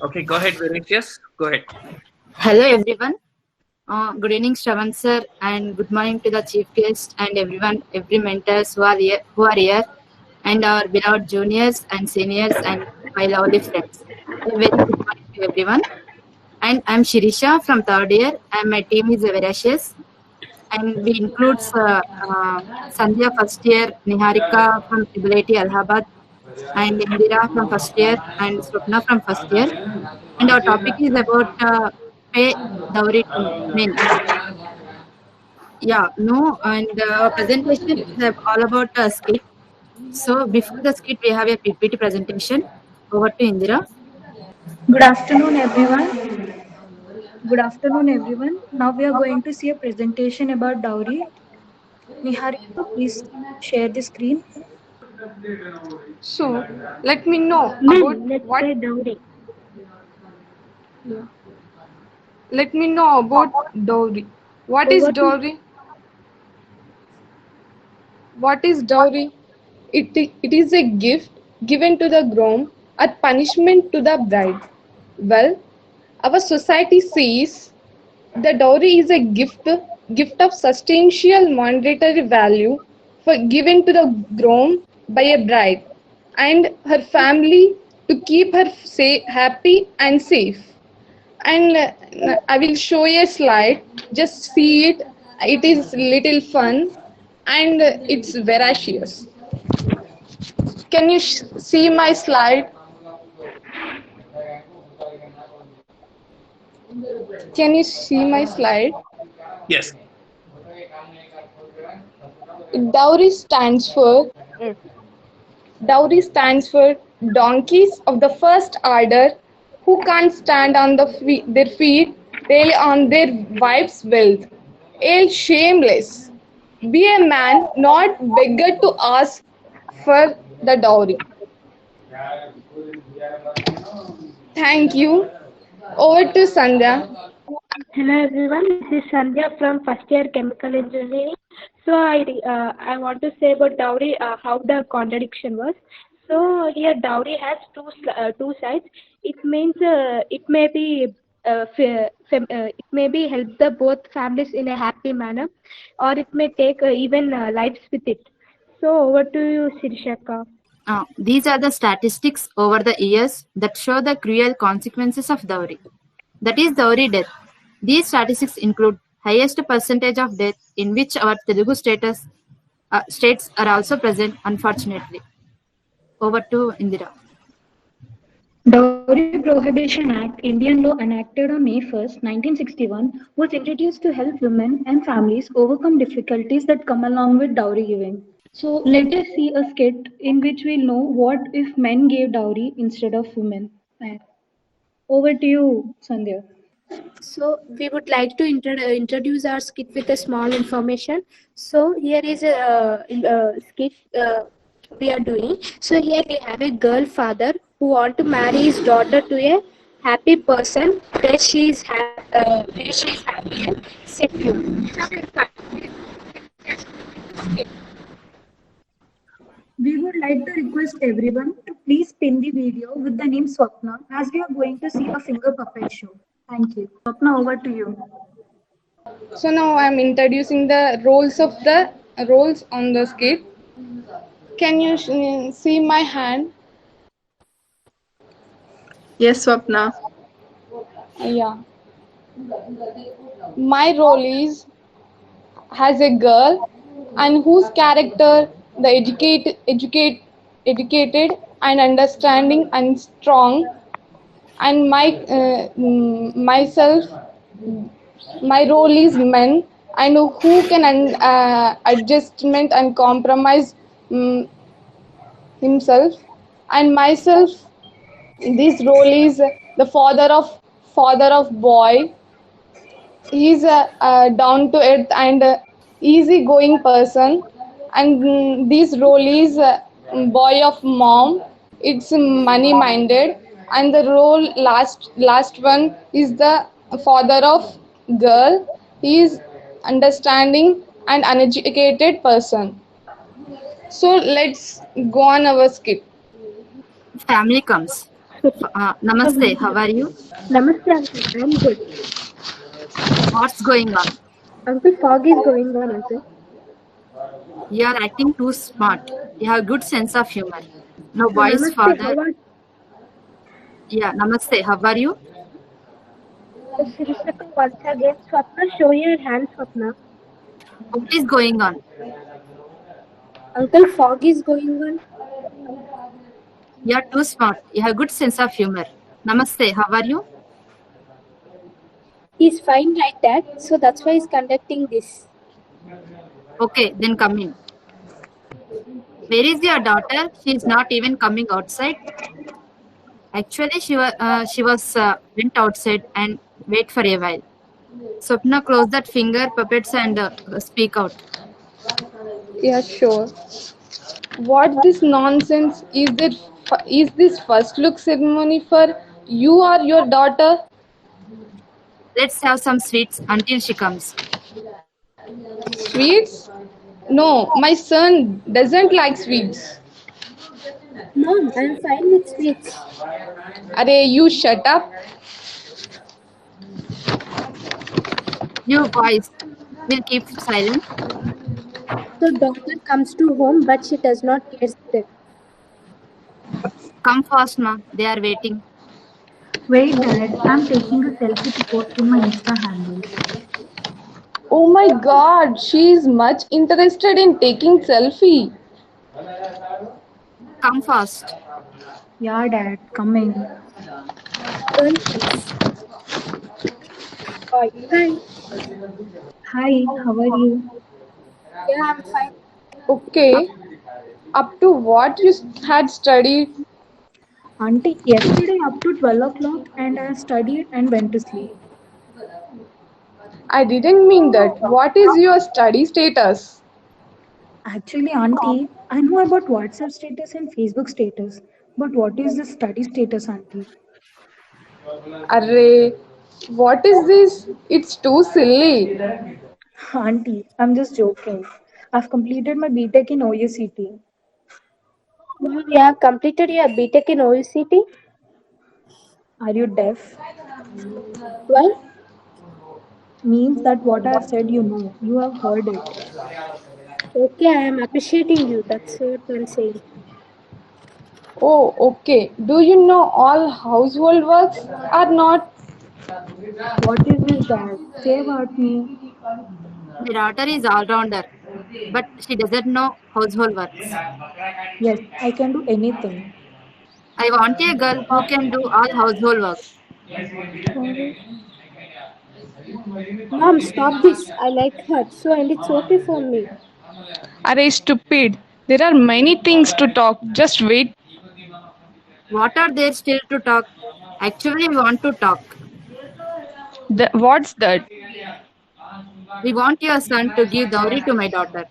Okay, go ahead, Vinicius. Go ahead. Hello everyone. Good evening, Shravan sir, and good morning to the chief guest and everyone, every mentors who are here, and our beloved juniors and seniors and my lovely friends. A very good morning to everyone. And I'm Shirisha from third year, and my team is Veracious, and we includes Sandhya first year, Niharika from Ability Allahabad, and Indira from first year, and Swapna from first year. And our topic is about pay dowry to men. Yeah, no, and our presentation is all about skit. So before the skit, we have a PPT presentation. Over to Indira. Good afternoon, everyone. Good afternoon, everyone. Now we are going to see a presentation about dowry. Niharika, please share the screen. So, let me know about Men, let's what pay dowry. let me know about dowry. What is Over to dowry? What is dowry? It is a gift given to the groom or punishment to the bride. Well, our society sees the dowry is a gift of substantial monetary value for given to the groom by a bride and her family to keep her happy and safe. And I will show you a slide. Just see it. It is little fun and it's veracious. Can you see my slide? Can you see my slide? Yes. Dowry stands for Yes. Dowry stands for donkeys of the first order who can't stand on their feet daily on their wife's wealth. A shameless. Be a man, not beggar to ask for the dowry. Thank you. Over to Sandhya. Hello everyone, this is Sandhya from first year chemical engineering. So I want to say about dowry, how the contradiction was. So here dowry has two sides. It means it may be help the both families in a happy manner, or it may take even lives with it. So over to you, Sirishaka. These are the statistics over the years that show the cruel consequences of dowry. That is dowry death. These statistics include highest percentage of death in which our Telugu states are also present, unfortunately. Over to Indira. Dowry Prohibition Act, Indian law enacted on May 1st, 1961, was introduced to help women and families overcome difficulties that come along with dowry giving. So let us see a skit in which we know what if men gave dowry instead of women. Over to you, Sandhya. So we would like to introduce our skit with a small information. So here is a skit we are doing. So here we have a girl father who want to marry his daughter to a happy person where she is happy and secure. We would like to request everyone to please pin the video with the name Swapna as we are going to see a finger puppet show. Thank you. Swapna, over to you. So now I am introducing the roles on the skit. Can you see my hand? Yes, Swapna. Yeah. My role is has a girl and whose character the educated and understanding and strong, and myself, my role is men and who can adjustment and compromise um, himself, and myself, this role is the father of boy. He's a down to earth and easy going person, and this role is boy of mom. It's money minded, and the role last one is the father of girl. He is understanding and uneducated person. So let's go on our skip. Family comes. Namaste, how are you? Namaste, uncle. I'm good. What's going on? Uncle, fog is going on, uncle. You are acting too smart. You have good sense of humor. No So, boy's namaste, father. how are Yeah, namaste, how are you? Shirishaka once again? Swapna, show your hand, Swapna. What is going on? Uncle, fog is going on. You are too smart. You have good sense of humor. Namaste, how are you? He's fine like that, so that's why he's conducting this. Okay, then come in. Where is your daughter? She is not even coming outside. Actually, she was went outside and wait for a while. Swapna, close that finger puppets and speak out. Yeah, sure. What this nonsense is it? Is this first look ceremony for you or your daughter? Let's have some sweets until she comes. Sweets? No, my son doesn't like sweets. Mom, I'm fine with sweets. Arey, you shut up. You boys will keep silent. So, daughter comes to home, but she does not get them. Come fast, ma. They are waiting. Wait, Dad, I'm taking a selfie to post in my Insta handle. Oh my god, she is much interested in taking selfie. Come fast. Yeah, Dad, coming. Turn, please. Hi. Hi, how are you? Yeah, I'm fine. Okay, up to what you had studied? Auntie, yesterday up to 12 o'clock and I studied and went to sleep. I didn't mean that. What is your study status? Actually, Auntie, I know about WhatsApp status and Facebook status, but what is the study status, Auntie? Array, what is this? It's too silly. Auntie, I'm just joking. I've completed my BTech in OUCT. Mom, you have completed your BTech in OUCT? Are you deaf? Why? Means that what I have said, you know. You have heard it. Okay, I am appreciating you. That's what I'm saying. Oh, okay. Do you know all household works or not? What is this, Dad? Say about me. My daughter is all-rounder, but she doesn't know household works. Yes, I can do anything. I want a girl who can do all household work. Mom, stop this. I like her, so and it's okay for me. Array, stupid. There are many things to talk. Just wait. What are there still to talk? Actually, we want to talk. What's that? We want your son to give dowry to my daughter.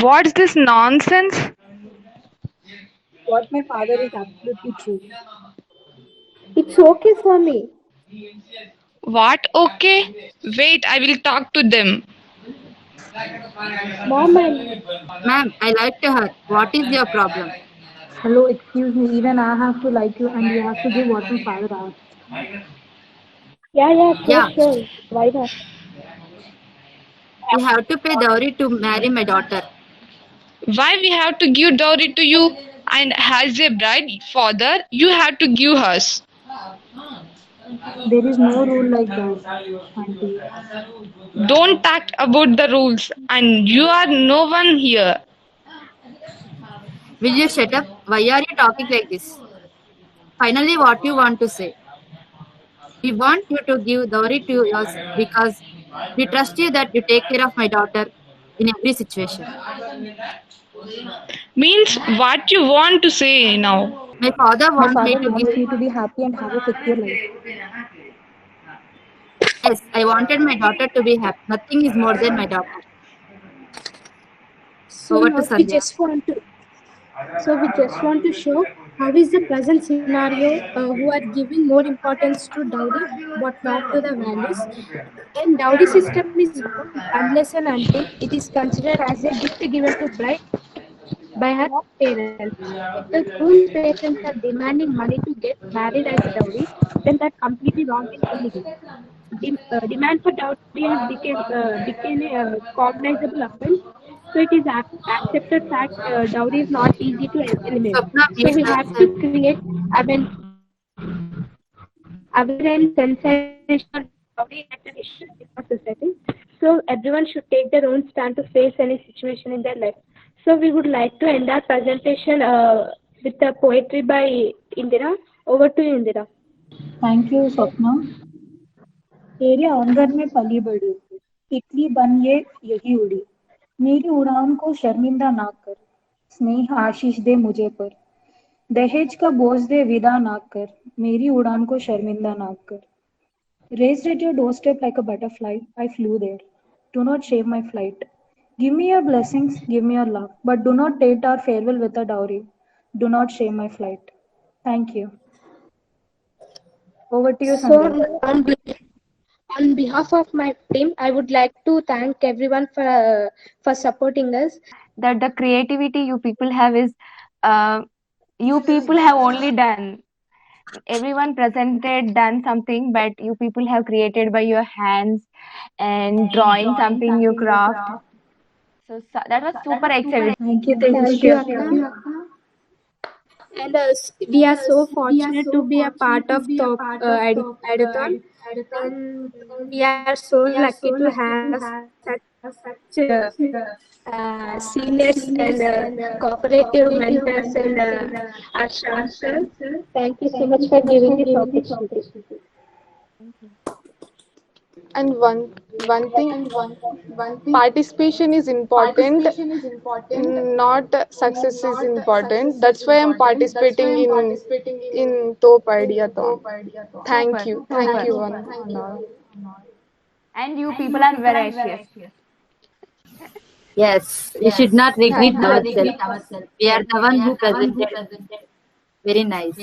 What's this nonsense? What my father is absolutely true. It's okay for me. What? Okay. Wait, I will talk to them. Mom, I Ma'am, I lied to her. What is your problem? Hello, excuse me. Even I have to like you, and you have to give what my father asked. Yeah, sure. Why not? we have to pay dowry to marry my daughter. Why we have to give dowry to you? And as a bride father, you have to give us. There is no rule like that, Auntie. Don't talk about the rules. And you are no one here. Will you shut up? Why are you talking like this? Finally, what you want to say? We want you to give dowry to us because we trust you that you take care of my daughter in every situation. Means what you want to say now. My father My wants me father to wants give. me to be happy and have a secure life. Yes, I wanted my daughter to be happy. Nothing is more than my daughter. So Over to now we Sandhya. just want to show how is the present scenario who are giving more importance to dowry but not to the values. And dowry system is good unless and until it is considered as a gift given to bride by her parents. If the groom's parents are demanding money to get married as a dowry, then that's completely wrong and illegal. Demand for dowry has became a cognizable offense. So it is accepted fact dowry is not easy to eliminate. Swapna, So mute we have to yourself. create awareness sensation on dowry related issues in our society. So everyone should take their own stand to face any situation in their life. So we would like to end our presentation with a poetry by Indira. Over to you, Indira. Thank you, Swapna. तेरे आंगन में पली बड़ी तितली बन ये यही उड़ी मेरी उड़ान को शर्मिंदा ना कर स्नेह आशीष दे मुझे पर दहेज का बोझ दे विदा ना कर मेरी उड़ान को शर्मिंदा ना कर Raised at your doorstep like a butterfly, I flew there. Do not shame my flight. Give me your blessings, give me your love, but do not date our farewell with a dowry. Do not shame my flight. Thank you. Over to you, So, Sandhya. on behalf of my team, I would like to thank everyone for supporting us. That the creativity you people have is you people have only done. Everyone presented done something, but you people have created by your hands and drawing something you craft. So that was super exciting. Thank you, Thank you, Tejasvi. Akka. And we are so fortunate to be a part of Top Edithon. And we are so lucky to have such seniors and cooperative mentors and Asha sir. Thank you so much for giving this opportunity. And one thing, participation is important, not success is important. That's why I'm participating in Top Ideathon. Thank you, one and all. And you people are voracious. Yes, we should not regret Thank you. ourselves. We are the one who presented. Very nice.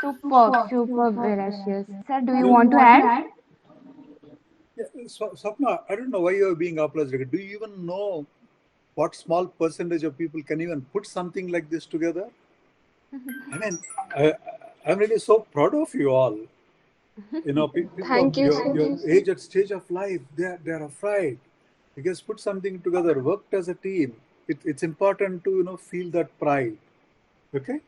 Super voracious. Sir, do you want to add? Yeah, Swapna, I don't know why you're being apologetic. Do you even know what small percentage of people can even put something like this together? I mean, I'm really so proud of you all. You know, people Thank you. your age at stage of life, they're afraid. You guys put something together, worked as a team. It's important to feel that pride. Okay,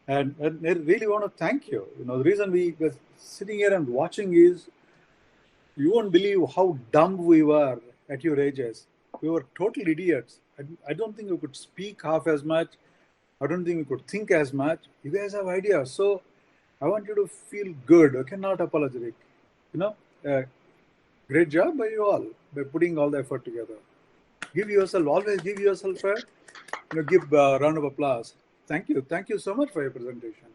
and I really want to thank you. The reason we were sitting here and watching is you won't believe how dumb we were at your ages. We were total idiots. I don't think we could speak half as much. I don't think we could think as much. You guys have ideas. So I want you to feel good. Okay, not apologetic. Great job by you all by putting all the effort together. Always give yourself a give a round of applause. Thank you. Thank you so much for your presentation.